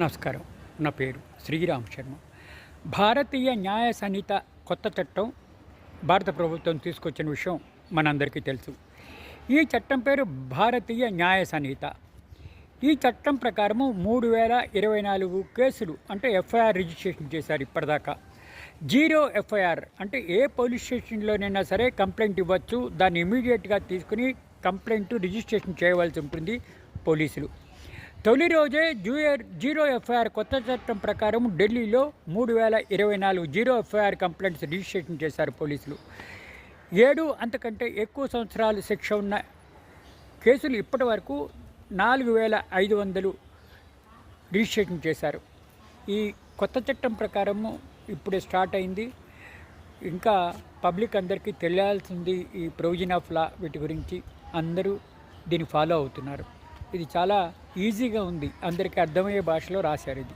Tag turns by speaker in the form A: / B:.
A: నమస్కారం. నా పేరు శ్రీరామ్ శర్మ. భారతీయ న్యాయ సంహిత కొత్త చట్టం భారత ప్రభుత్వం తీసుకొచ్చిన విషయం మనందరికీ తెలుసు. ఈ చట్టం పేరు భారతీయ న్యాయ సంహిత. ఈ చట్టం ప్రకారము 3024 కేసులు అంటే ఎఫ్ఐఆర్ రిజిస్ట్రేషన్ చేశారు ఇప్పటిదాకా. జీరో ఎఫ్ఐఆర్ అంటే ఏ పోలీస్ స్టేషన్లోనైనా సరే కంప్లైంట్ ఇవ్వచ్చు. దాన్ని ఇమీడియట్గా తీసుకుని కంప్లైంట్ రిజిస్ట్రేషన్ చేయవలసి ఉంటుంది పోలీసులు. తొలి రోజే జీరో ఎఫ్ఐఆర్ కొత్త చట్టం ప్రకారం ఢిల్లీలో 3024 జీరో ఎఫ్ఐఆర్ కంప్లైంట్స్ రిజిస్ట్రేషన్ చేశారు పోలీసులు. 7 అంతకంటే ఎక్కువ సంవత్సరాలు శిక్ష ఉన్న కేసులు ఇప్పటి వరకు 4500 రిజిస్ట్రేషన్ చేశారు. ఈ కొత్త చట్టం ప్రకారము ఇప్పుడే స్టార్ట్ అయింది. ఇంకా పబ్లిక్ అందరికీ తెలియాల్సింది ఈ ప్రొవిజన్ ఆఫ్ లా వీటి గురించి. అందరూ దీన్ని ఫాలో అవుతున్నారు. ఇది చాలా ఈజీగా ఉంది, అందరికీ అర్థమయ్యే భాషలో రాశారు ఇది.